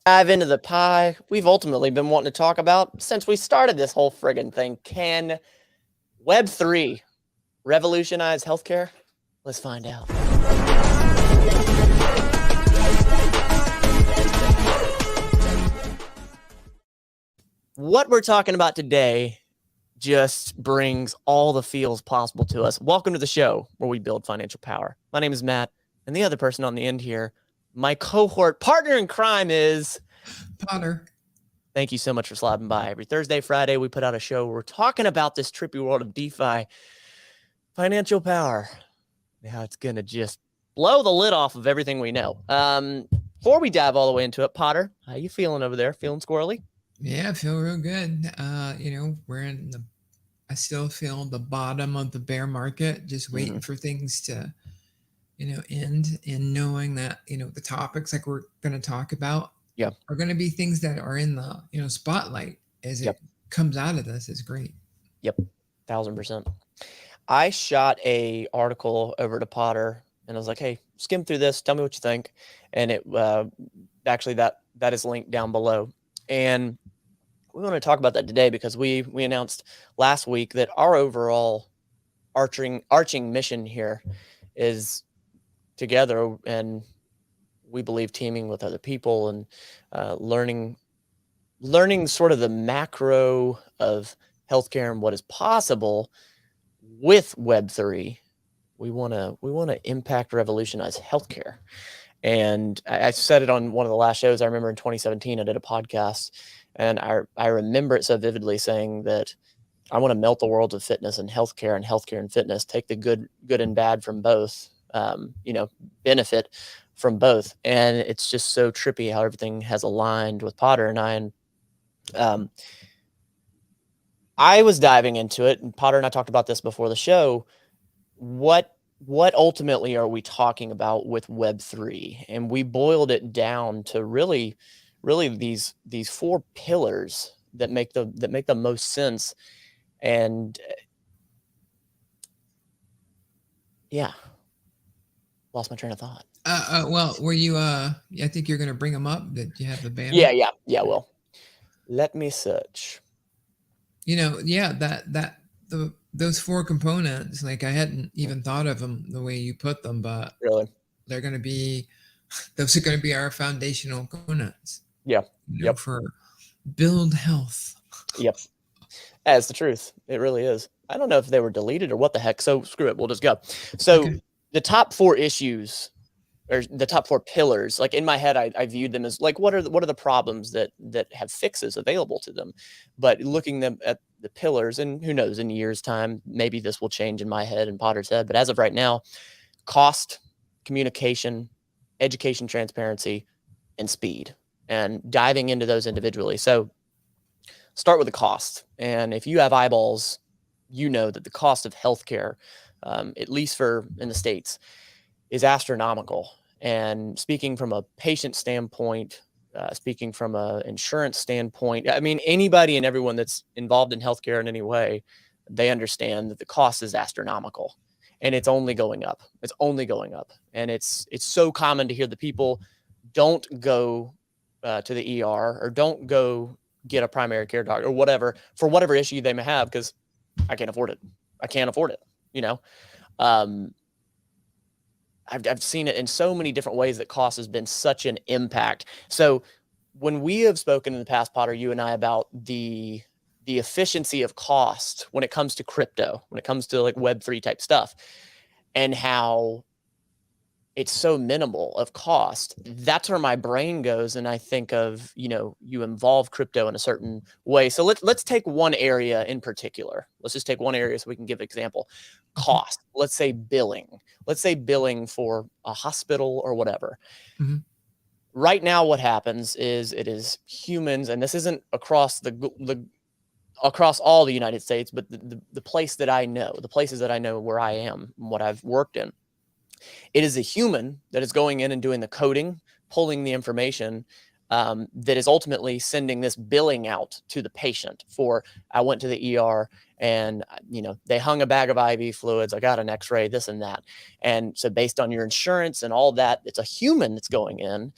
Dive into the pie we've ultimately been wanting to talk about since we started this whole friggin' thing. Can Web3 revolutionize healthcare? Let's find out. What we're talking about today just brings all the feels possible to us. Welcome to the show where we build financial power. My name is Matt, and the other person on the end here, my cohort partner in crime is Potter. Thank you so much for slobbing by. Every Thursday, Friday, we put out a show where we're talking about this trippy world of DeFi, financial power, and how it's going to just blow the lid off of everything we know. Before we dive all the way into it, Potter, how you feeling over there? Feeling squirrely? Yeah, I feel real good. I still feel the bottom of the bear market, just waiting for things to, end, and knowing that, the topics like we're going to talk about are going to be things that are in the, spotlight as it comes out of this is great. Yep. 1000%. I shot a article over to Potter and I was like, hey, skim through this. Tell me what you think. And it actually that is linked down below. And we want to talk about that today because we announced last week that our overall arching mission here is together, and we believe teaming with other people and learning sort of the macro of healthcare and what is possible with Web3. We want to impact, revolutionize healthcare. And I said it on one of the last shows. I remember in 2017, I did a podcast, and I remember it so vividly saying that I want to melt the worlds of fitness and healthcare and fitness, take the good and bad from both, benefit from both. And it's just so trippy how everything has aligned with Potter and I. And I was diving into it, and Potter and I talked about this before the show. What ultimately are we talking about with Web3? And we boiled it down to really these four pillars that make the most sense. And lost my train of thought. Well, were you? I think you're going to bring them up. That you have the banner. Yeah. Well, let me search. Those four components. Like I hadn't even thought of them the way you put them, but really, they're going to be. Those are going to be our foundational components. Yeah. For build health. Yep. That's the truth. It really is. I don't know if they were deleted or what the heck. So screw it. We'll just go. So the top four issues, or the top four pillars, like in my head, I viewed them as like, what are the problems that have fixes available to them? But looking them at the pillars, and who knows, in years' time, maybe this will change in my head and Potter's head. But as of right now, cost, communication, education, transparency, and speed, and diving into those individually. So start with the cost. And if you have eyeballs, you know that the cost of healthcare, at least in the States, is astronomical. And speaking from a patient standpoint, speaking from an insurance standpoint, I mean, anybody and everyone that's involved in healthcare in any way, they understand that the cost is astronomical, and it's only going up. It's only going up. And it's so common to hear the people don't go to the ER or don't go get a primary care doctor or whatever for whatever issue they may have, because I can't afford it. I can't afford it. I've seen it in so many different ways that cost has been such an impact. So when we have spoken in the past, Potter, you and I, about the efficiency of cost when it comes to crypto, when it comes to like Web3 type stuff, and how it's so minimal of cost, that's where my brain goes. And I think of, you involve crypto in a certain way. So let's take one area in particular. Let's just take one area so we can give an example. Cost. Let's say billing. Let's say billing for a hospital or whatever. Mm-hmm. Right now, what happens is it is humans, and this isn't across across all the United States, but the place that I know, the places that I know where I am, what I've worked in, it is a human that is going in and doing the coding, pulling the information, that is ultimately sending this billing out to the patient for, I went to the ER and, they hung a bag of IV fluids. I got an x-ray, this and that. And so based on your insurance and all that, it's a human that's going in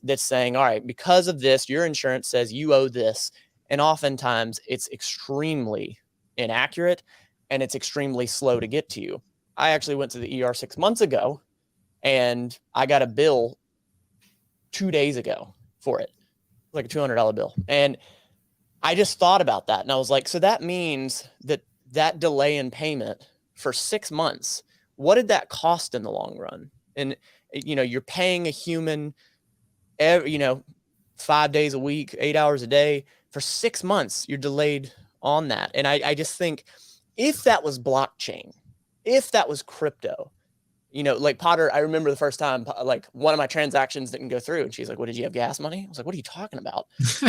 that's saying, all right, because of this, your insurance says you owe this. And oftentimes it's extremely inaccurate and it's extremely slow to get to you. I actually went to the ER 6 months ago and I got a bill 2 days ago for it, like a $200 bill. And I just thought about that. And I was like, so that means that delay in payment for 6 months, what did that cost in the long run? And, you're paying a human, 5 days a week, 8 hours a day for 6 months, you're delayed on that. And I just think if that was blockchain, if that was crypto, like Potter, I remember the first time, like one of my transactions didn't go through and she's like, "What, did you have gas money?" I was like, "What are you talking about?" So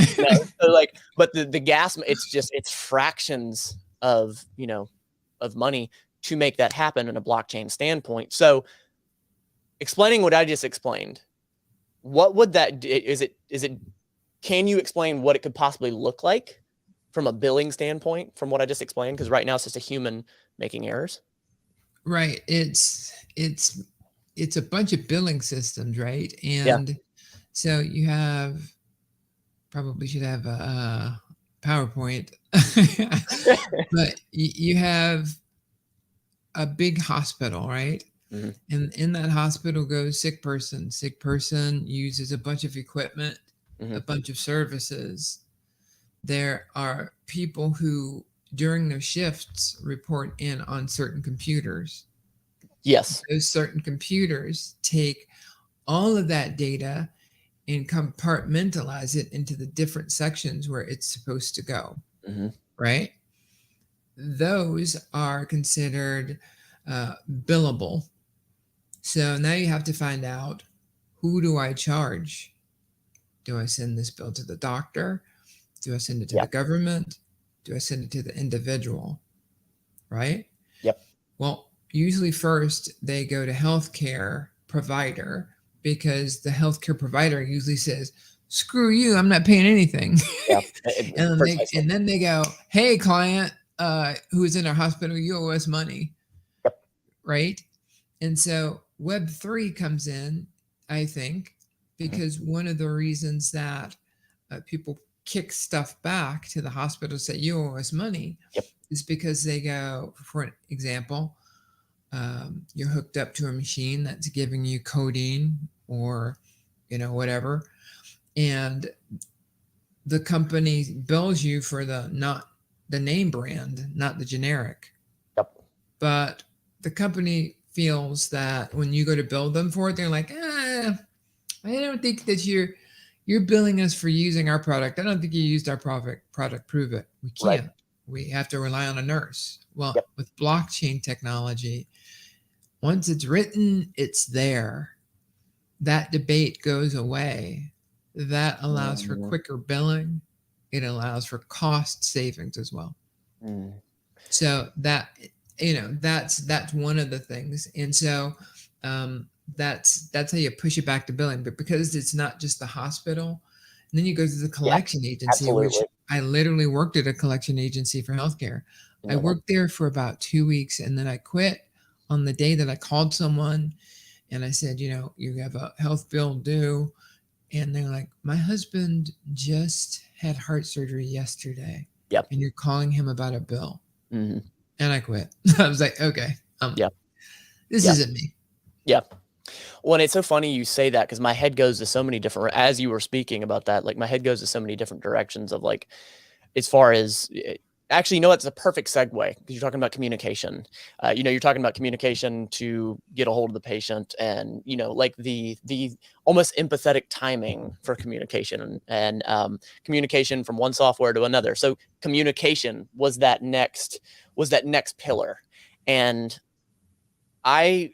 like, but the gas, it's fractions of money to make that happen in a blockchain standpoint. So explaining what I just explained, what would that, can you explain what it could possibly look like from a billing standpoint from what I just explained? Because right now it's just a human making errors. Right. It's a bunch of billing systems, right? And so you probably should have a PowerPoint, but you have a big hospital, right? Mm-hmm. And in that hospital goes sick person. Sick person uses a bunch of equipment, Mm-hmm. a bunch of services. There are people who, during their shifts, report in on certain computers. Yes. Those certain computers take all of that data and compartmentalize it into the different sections where it's supposed to go. Mm-hmm. Right? Those are considered billable. So now you have to find out, who do I charge? Do I send this bill to the doctor? Do I send it to the government? Do I send it to the individual? Right? Yep. Well, usually first they go to healthcare provider, because the healthcare provider usually says, "Screw you, I'm not paying anything." Yeah. and then they go, "Hey, client, who's in our hospital, you owe us money." Yep. Right? And so Web3 comes in, I think, because one of the reasons that people kick stuff back to the hospital, say you owe us money, is because they go, for an example, you're hooked up to a machine that's giving you codeine or whatever, and the company bills you for not the name brand, not the generic. But the company feels that when you go to bill them for it, they're like, I don't think that you're billing us for using our product. I don't think you used our product. Prove it. We can't. Right. We have to rely on a nurse. Well, with blockchain technology, once it's written, it's there. That debate goes away. That allows for quicker billing. It allows for cost savings as well. So that, that's one of the things. And so that's how you push it back to billing. But because it's not just the hospital, and then you go to the collection agency, which I literally worked at a collection agency for healthcare. I worked there for about 2 weeks, and then I quit on the day that I called someone and I said, you have a health bill due. And they're like, "My husband just had heart surgery yesterday. And you're calling him about a bill." Mm-hmm. And I quit. I was like, okay, this isn't me. Well, and it's so funny you say that, because my head goes to so many different, as you were speaking about that, like my head goes to so many different directions of, like, as far as, actually, it's a perfect segue, because you're talking about communication. You're talking about communication to get a hold of the patient, and, like the almost empathetic timing for communication, and communication from one software to another. So communication was that next pillar. And I've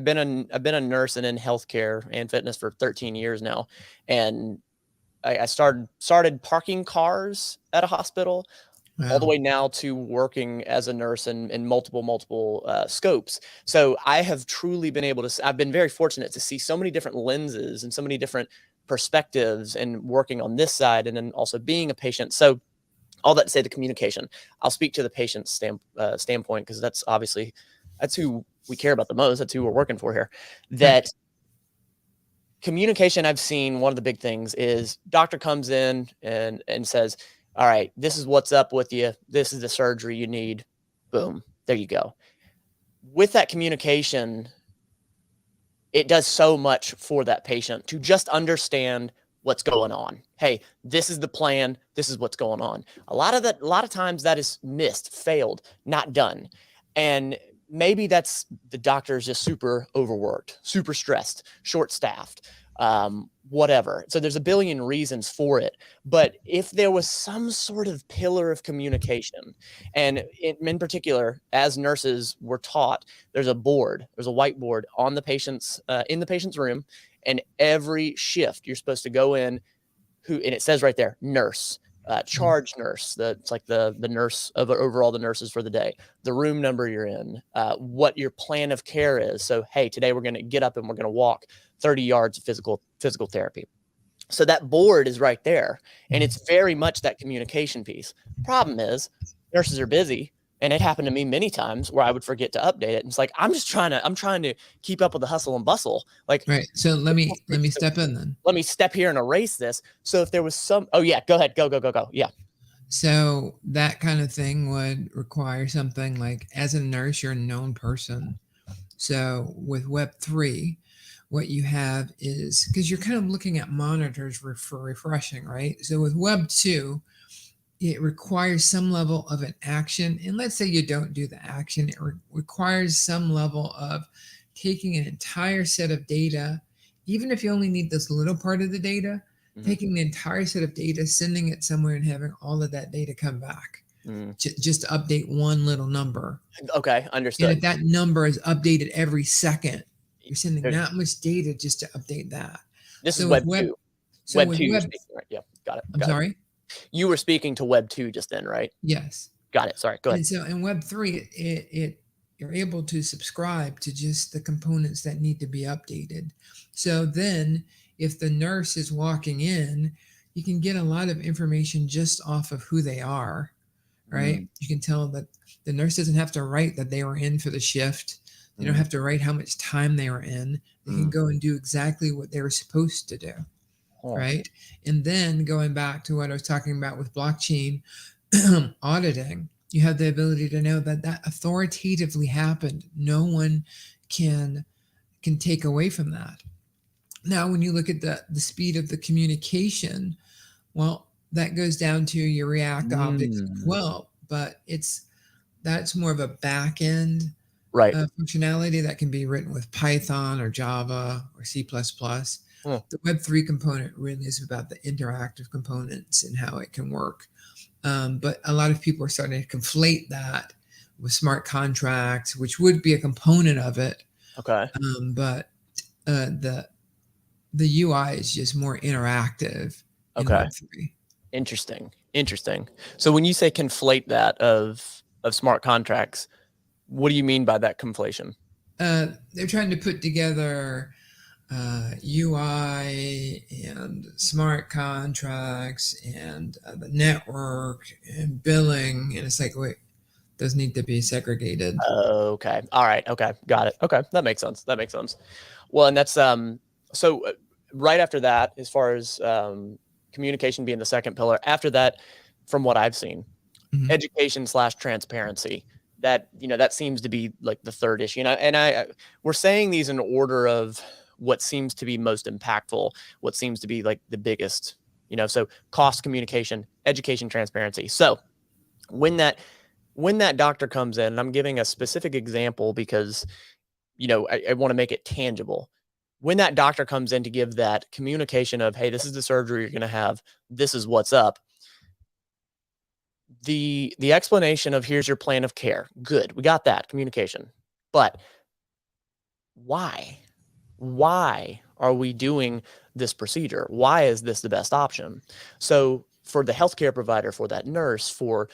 been a nurse and in healthcare and fitness for 13 years now. And I started parking cars at a hospital. Wow. All the way now to working as a nurse in multiple scopes. So I have truly been able to, I've been very fortunate to see so many different lenses and so many different perspectives, and working on this side, and then also being a patient. So all that to say, the communication, I'll speak to the patient standpoint, because that's who we care about the most. That's who we're working for here. That communication I've seen, one of the big things is doctor comes in and says, all right, this is what's up with you. This is the surgery you need. Boom. There you go. With that communication, it does so much for that patient to just understand what's going on. Hey, this is the plan. This is what's going on. A lot of times that is missed, failed, not done. And maybe that's the doctor is just super overworked, super stressed, short-staffed, whatever. So there's a billion reasons for it. But if there was some sort of pillar of communication, and in particular, as nurses were taught, there's a whiteboard on the patient's in the patient's room, and every shift you're supposed to go in, and it says right there, nurse. Charge nurse, it's like the nurse over all the nurses for the day, the room number you're in, what your plan of care is. So, hey, today we're going to get up and we're going to walk 30 yards of physical therapy. So that board is right there, and it's very much that communication piece. Problem is, nurses are busy, and it happened to me many times where I would forget to update it. And it's like, I'm trying to keep up with the hustle and bustle. Like, right. So let me step in then. Let me step here and erase this. So if there was oh yeah, go ahead. Go. Yeah. So that kind of thing would require something like, as a nurse, you're a known person. So with Web3, what you have is, because you're kind of looking at monitors for refreshing, right? So with Web 2, it requires some level of an action. And let's say you don't do the action. It requires some level of taking an entire set of data, even if you only need this little part of the data, taking the entire set of data, sending it somewhere and having all of that data come back. Just to update one little number. Okay, understood. And if that number is updated every second, you're sending that much data just to update that. This is Web 2. So Web 2, you're speaking, right? Yeah, got it. I'm sorry? You were speaking to Web 2 just then, right? Yes. Got it. Sorry, go ahead. And so in Web 3, you're able to subscribe to just the components that need to be updated. So then if the nurse is walking in, you can get a lot of information just off of who they are, right? You can tell that the nurse doesn't have to write that they were in for the shift. They don't have to write how much time they were in. They can go and do exactly what they were supposed to do, right? And then going back to what I was talking about with blockchain auditing, you have the ability to know that authoritatively happened. No one can take away from that. Now, when you look at the speed of the communication, well, that goes down to your React objects as well, but that's more of a back end functionality that can be written with Python or Java or C++. The Web3 component really is about the interactive components and how it can work. But a lot of people are starting to conflate that with smart contracts, which would be a component of it. Okay. But the UI is just more interactive. Okay. Web3. Interesting. So when you say conflate that of smart contracts, what do you mean by that conflation? They're trying to put together UI and smart contracts and the network and billing, and it's like, wait, those need to be segregated. Okay. All right. Okay. Got it. Okay. That makes sense. Well, and that's so right after that, as far as communication being the second pillar, after that, from what I've seen, education/transparency. That seems to be like the third issue. And we're saying these in order of what seems to be most impactful, what seems to be like the biggest, so cost, communication, education, transparency. So when that doctor comes in, and I'm giving a specific example because, I want to make it tangible. When that doctor comes in to give that communication of, hey, this is the surgery you're going to have, this is what's up. The explanation of here's your plan of care. Good. We got that communication. But why? Why are we doing this procedure? Why is this the best option? So for the healthcare provider, for that nurse, for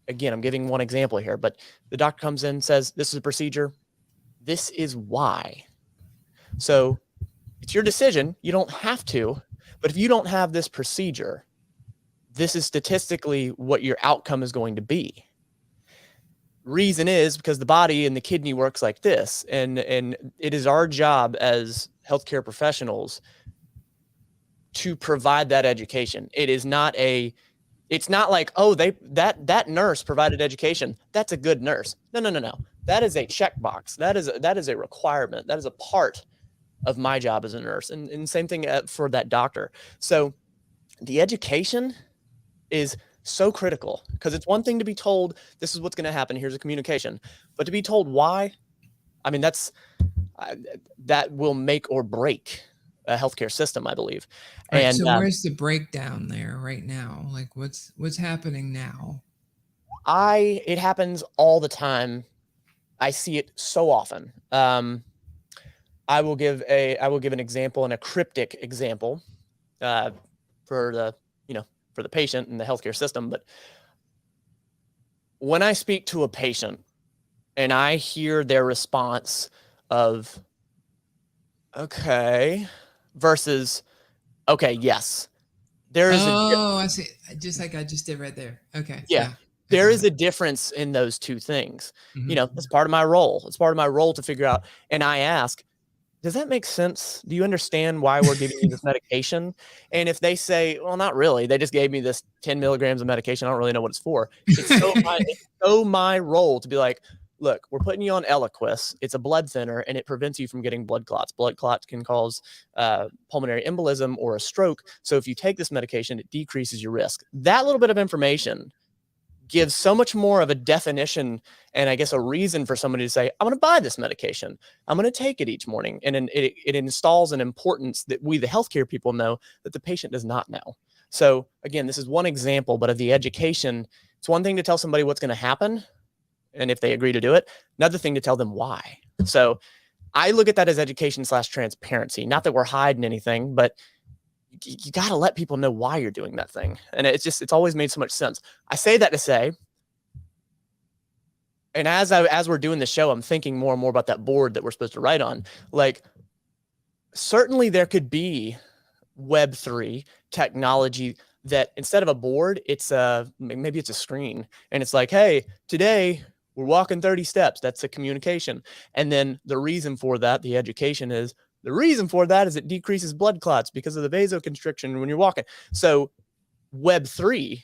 again, I'm giving one example here, but the doctor comes in and says, this is a procedure. This is why. So it's your decision. You don't have to, but if you don't have this procedure, this is statistically what your outcome is going to be. Reason is because the body and the kidney works like this, and it is our job as healthcare professionals to provide that education. It's not like, oh, that nurse provided education, that's a good nurse. No. That is a checkbox. That is a requirement. That is a part of my job as a nurse, and same thing for that doctor. So the education is so critical, because it's one thing to be told this is what's going to happen, here's a communication, but to be told why, I mean, that will make or break a healthcare system, I believe. Right. And so where's the breakdown there right now? Like what's happening now? It happens all the time. I see it so often. I will give an example, and a cryptic example, for the patient and the healthcare system. But when I speak to a patient and I hear their response of okay versus okay, yes, there is I see. Just like I just did right there. Okay. Yeah. There is a difference in those two things. Mm-hmm. It's part of my role. It's part of my role to figure out. And I ask, does that make sense? Do you understand why we're giving you this medication? And if they say, well, not really, they just gave me this 10 milligrams of medication, I don't really know what it's for. It's so my role to be like, look, we're putting you on Eliquis. It's a blood thinner, and it prevents you from getting blood clots. Blood clots can cause pulmonary embolism or a stroke. So if you take this medication, it decreases your risk. That little bit of information gives so much more of a definition and, I guess, a reason for somebody to say, I'm going to buy this medication. I'm going to take it each morning. And it installs an importance that we, the healthcare people, know that the patient does not know. So again, this is one example, but of the education, it's one thing to tell somebody what's going to happen, and if they agree to do it, another thing to tell them why. So I look at that as education/transparency. Not that we're hiding anything, but you got to let people know why you're doing that thing. And it's always made so much sense. I say that to say, and as we're doing the show, I'm thinking more and more about that board that we're supposed to write on. Like, certainly there could be Web3 technology that instead of a board, maybe it's a screen, and it's like, hey, today we're walking 30 steps. That's a communication. And then the reason for that, the education is, the reason for that is it decreases blood clots because of the vasoconstriction when you're walking. So Web3,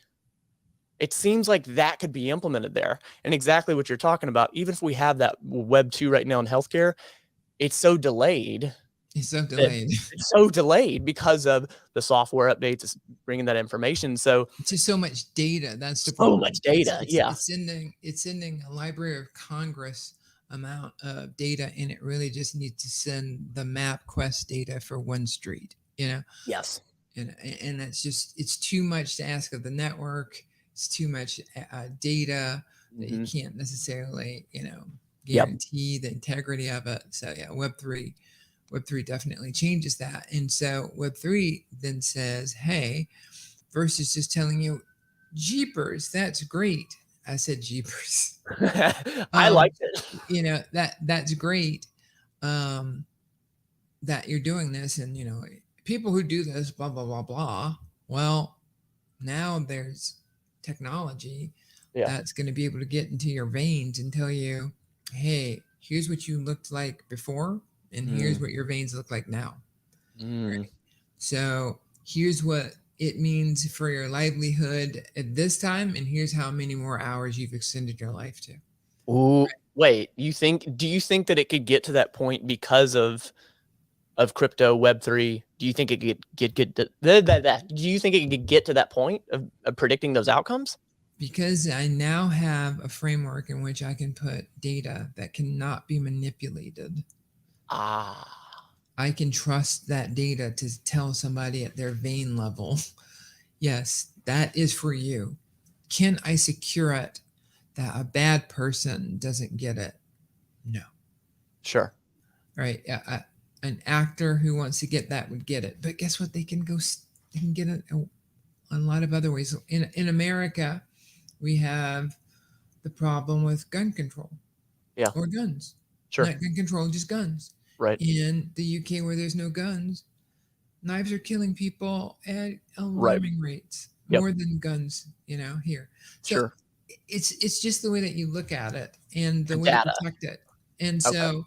it seems like that could be implemented there. And exactly what you're talking about, even if we have that Web2 right now in healthcare, it's so delayed. It's so delayed because of the software updates bringing that information. So it's just so much data. That's the problem. So much data. It's sending a Library of Congress amount of data, and it really just needs to send the MapQuest data for one street, Yes. And that's just, it's too much to ask of the network. It's too much data that you can't necessarily, guarantee the integrity of it. So yeah, Web3 definitely changes that. And so Web3 then says, hey, versus just telling you, jeepers, that's great. I said jeepers. I liked it. That's great that you're doing this. And, people who do this, blah, blah, blah, blah. Well, now there's technology that's going to be able to get into your veins and tell you, hey, here's what you looked like before, and here's what your veins look like now. Right? So here's what it means for your livelihood at this time, and here's how many more hours you've extended your life to. Ooh, right. Wait, do you think that it could get to that point because of crypto, Web3? Do you think it could get to that? Do you think it could get to that point of predicting those outcomes? Because I now have a framework in which I can put data that cannot be manipulated. I can trust that data to tell somebody at their vein level, yes, that is for you. Can I secure it that a bad person doesn't get it? No. Sure. Right. An actor who wants to get that would get it. But guess what? They can get it a lot of other ways. In America, we have the problem with gun control. Yeah. Or guns. Sure. Not gun control, just guns. Right. In the UK, where there's no guns, knives are killing people at alarming rates, more than guns, here. So, sure. It's just the way that you look at it and the way to Data. protect it. And so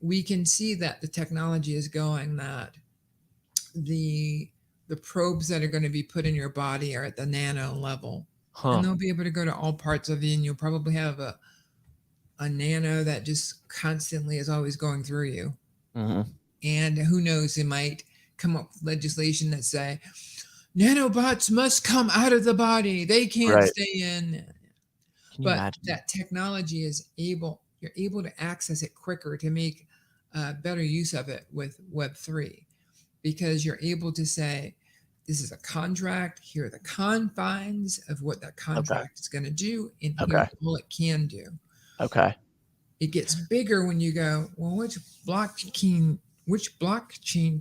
we can see that the technology is going, that the probes that are going to be put in your body are at the nano level, and they'll be able to go to all parts of you, and you'll probably have a nano that just constantly is always going through you. And who knows, they might come up with legislation that say nanobots must come out of the body, they can't stay in. But that technology is you're able to access it quicker to make better use of it with Web3, because you're able to say, this is a contract, here are the confines of what that contract is going to do, and here's all it can do. It gets bigger when you go, well, which blockchain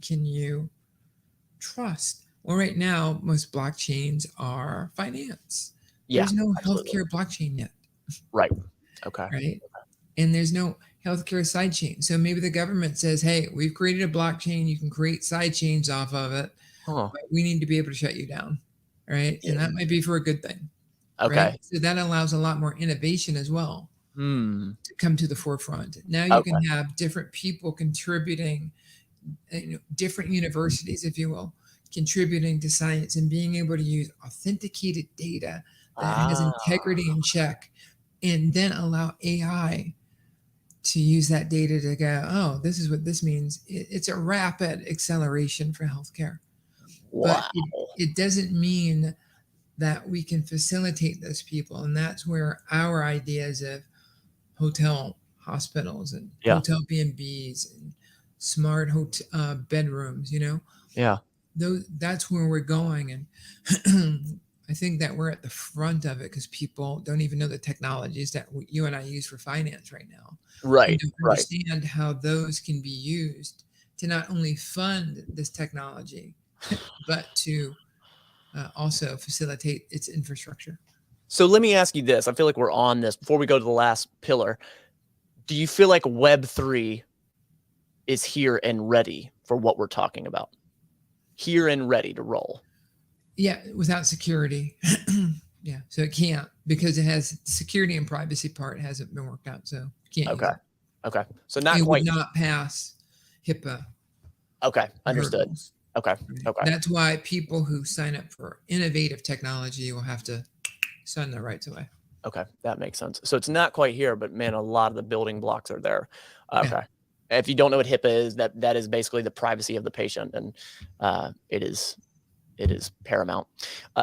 can you trust? Well, right now, most blockchains are finance. There's no healthcare blockchain yet. Right. Right. And there's no healthcare sidechain. So maybe the government says, hey, we've created a blockchain. You can create sidechains off of it. But we need to be able to shut you down. Right. And that might be for a good thing. Right? So that allows a lot more innovation as well to come to the forefront. Now you can have different people contributing, different universities, if you will, contributing to science and being able to use authenticated data that has integrity in check, and then allow AI to use that data to go, oh, this is what this means. It's a rapid acceleration for healthcare. Wow. But it doesn't mean that we can facilitate those people. And that's where our ideas of hotel hospitals and hotel B&Bs and smart hotel bedrooms, that's where we're going. And I think that we're at the front of it because people don't even know the technologies that you and I use for finance right now. Right. And don't understand how those can be used to not only fund this technology, but to also facilitate its infrastructure. So let me ask you this. I feel like we're on this before we go to the last pillar. Do you feel like Web3 is here and ready for what we're talking about? Here and ready to roll? Yeah, without security. Yeah, so it can't, because it has the security and privacy part hasn't been worked out. So you can't use it. Okay. So not it quite. Would not pass HIPAA. Okay, understood. Hurdles. Okay. That's why people who sign up for innovative technology will have to sign their rights away. Okay, that makes sense. So it's not quite here, but man, a lot of the building blocks are there. Okay. Yeah. If you don't know what HIPAA is, that is basically the privacy of the patient, and it is paramount.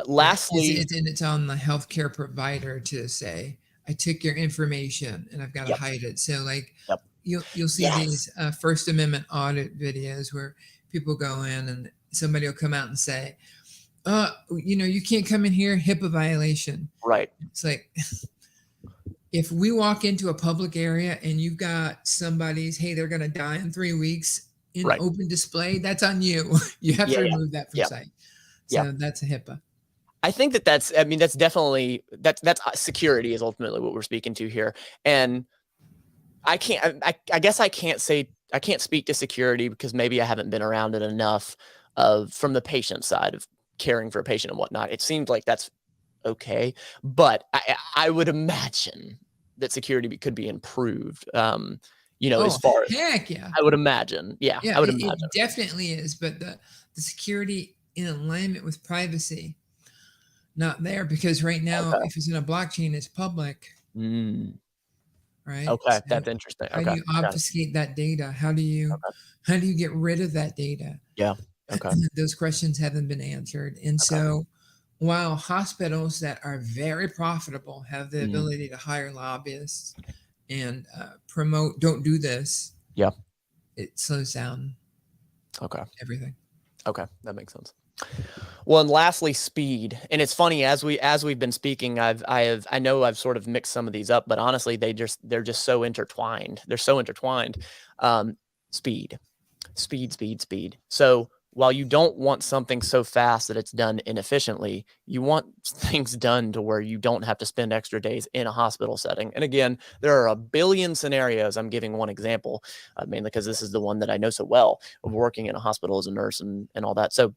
Lastly, it's on the healthcare provider to say, I took your information and I've got to hide it. So like you'll see these First Amendment audit videos where people go in and somebody will come out and say, you can't come in here, HIPAA violation. Right. It's like, if we walk into a public area and you've got somebody's, hey, they're going to die in 3 weeks in open display, that's on you. You have to remove that from site. So that's a HIPAA. I think that's definitely, that's security is ultimately what we're speaking to here. And I guess I can't speak to security because maybe I haven't been around it enough from the patient side of caring for a patient and whatnot. It seems like that's okay, but I would imagine that security could be improved. As far as I would imagine. Yeah, I would imagine. It definitely is, but the security in alignment with privacy, not there, because right now, if it's in a blockchain, it's public. Right. Okay, so that's interesting. How do you obfuscate that data? How do you get rid of that data? Yeah. Okay. Those questions haven't been answered. And so while hospitals that are very profitable have the ability to hire lobbyists and promote, don't do this. Yeah. It slows down. Everything. Okay. That makes sense. Well, and lastly, speed. And it's funny, as we've been speaking, I know I've sort of mixed some of these up, but honestly, they're just so intertwined. They're so intertwined. Speed. So while you don't want something so fast that it's done inefficiently, you want things done to where you don't have to spend extra days in a hospital setting. And again, there are a billion scenarios. I'm giving one example, mainly because this is the one that I know so well, of working in a hospital as a nurse and all that. So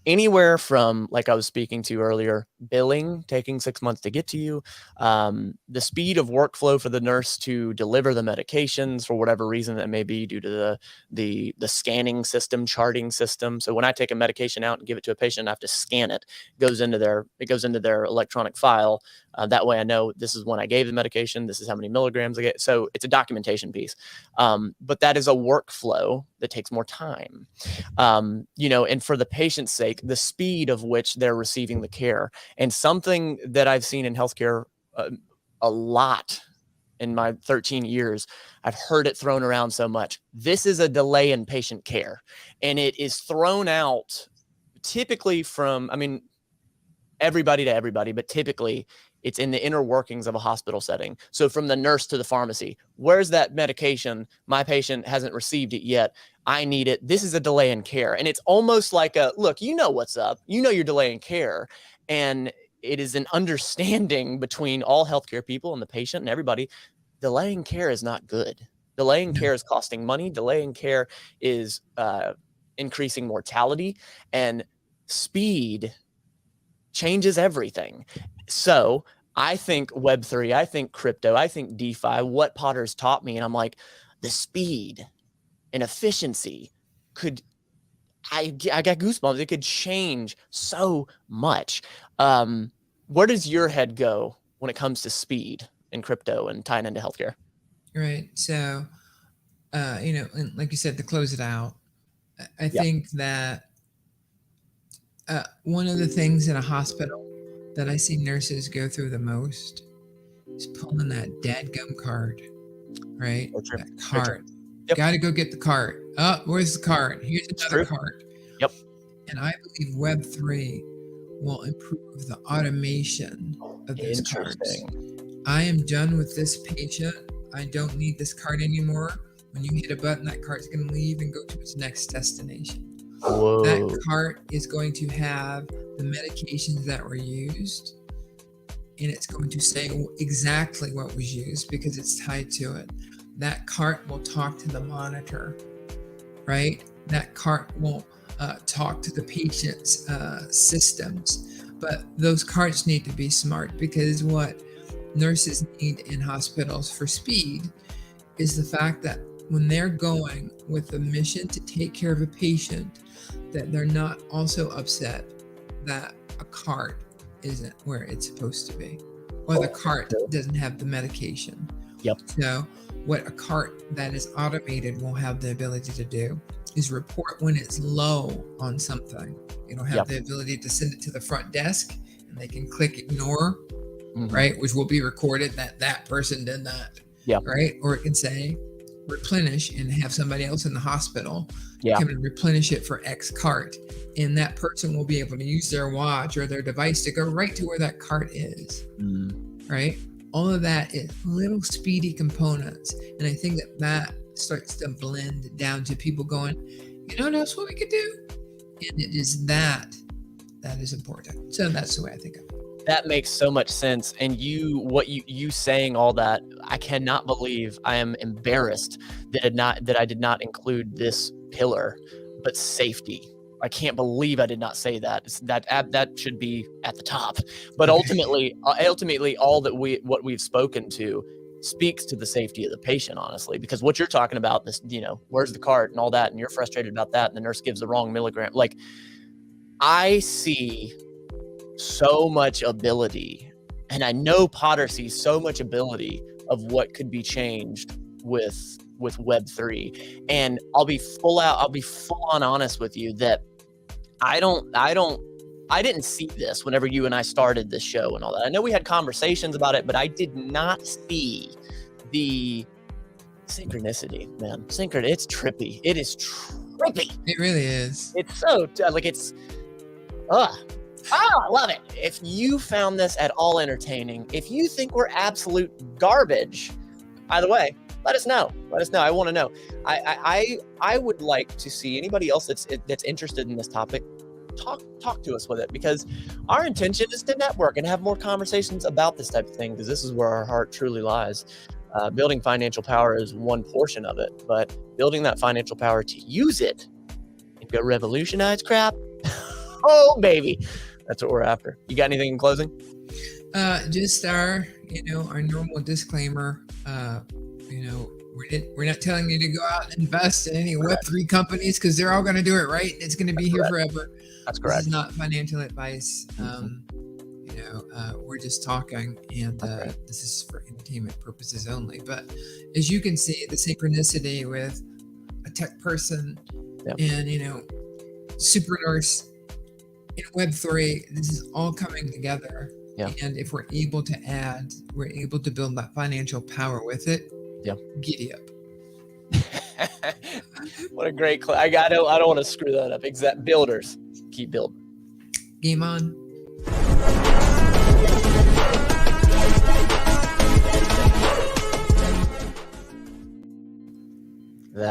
anywhere from, like I was speaking to earlier, billing taking 6 months to get to you, the speed of workflow for the nurse to deliver the medications for whatever reason that may be due to the scanning system, charting system. So when I take a medication out and give it to a patient, I have to scan it. It goes into their electronic file. That way I know this is when I gave the medication, this is how many milligrams I get. So it's a documentation piece. But that is a workflow that takes more time. And for the patient's sake, the speed of which they're receiving the care. And something that I've seen in healthcare a lot in my 13 years, I've heard it thrown around so much. This is a delay in patient care. And it is thrown out typically from, everybody to everybody, but typically it's in the inner workings of a hospital setting. So from the nurse to the pharmacy, where's that medication? My patient hasn't received it yet. I need it. This is a delay in care. And it's almost like look, you know what's up. You know you're delaying care. And it is an understanding between all healthcare people and the patient and everybody. Delaying care is not good. Delaying care is costing money. Delaying care is increasing mortality, and speed changes everything. So I think Web3, I think crypto, I think DeFi, what Potter's taught me. And I'm like, the speed and efficiency I got goosebumps. It could change so much. Where does your head go when it comes to speed in crypto and tying into healthcare? Right. So, and like you said, to close it out, I think that one of the things in a hospital that I see nurses go through the most is pulling that dadgum card, right? That card. Yep. Got to go get the card. Oh, where's the card? Here's another card. Yep. And I believe Web3 will improve the automation of those cards. I am done with this patient. I don't need this card anymore. When you hit a button, that card's going to leave and go to its next destination. Whoa. That cart is going to have the medications that were used, and it's going to say exactly what was used because it's tied to it. That cart will talk to the monitor, right? That cart will talk to the patient's systems. But those carts need to be smart, because what nurses need in hospitals for speed is the fact that when they're going with the mission to take care of a patient, that they're not also upset that a cart isn't where it's supposed to be, or the cart doesn't have the medication. Yep. So what a cart that is automated will have the ability to do is report when it's low on something. It'll have the ability to send it to the front desk, and they can click ignore, right? Which will be recorded that person did that, right? Or it can say replenish and have somebody else in the hospital come and replenish it for X cart. And that person will be able to use their watch or their device to go right to where that cart is, right? All of that is little speedy components. And I think that starts to blend down to people going, that's what we could do. And it is that is important. So that's the way I think of it. That makes so much sense. And you saying all that, I cannot believe, I am embarrassed that I did not include this pillar, but safety. I can't believe I did not say that. That should be at the top. But ultimately, all that what we've spoken to speaks to the safety of the patient, honestly, because what you're talking about, this, where's the cart and all that, and you're frustrated about that, and the nurse gives the wrong milligram. Like, I see so much ability, and I know Potter sees so much ability of what could be changed with Web3. And I'll be full on honest with you that I didn't see this whenever you and I started this show and all that. I know we had conversations about it, but I did not see the synchronicity, man. It's trippy. It is trippy. It really is. It's so I love it. If you found this at all entertaining, if you think we're absolute garbage, by the way, let us know. I want to know. I would like to see anybody else that's interested in this topic talk to us with it, because our intention is to network and have more conversations about this type of thing, because this is where our heart truly lies. Building financial power is one portion of it, but building that financial power to use it and go revolutionize crap, Oh, baby. That's what we're after. You got anything in closing? Just our normal disclaimer. We're not telling you to go out and invest in any Web3 companies because they're all going to do it right. It's going to be here forever. That's correct. This is not financial advice. We're just talking, and this is for entertainment purposes only. But as you can see, the synchronicity with a tech person and super nurse in Web3, this is all coming together. Yeah. And if we're able to build that financial power with it. Yeah. Giddy up. What a great I don't want to screw that up. Exact builders. Keep building. Game on. That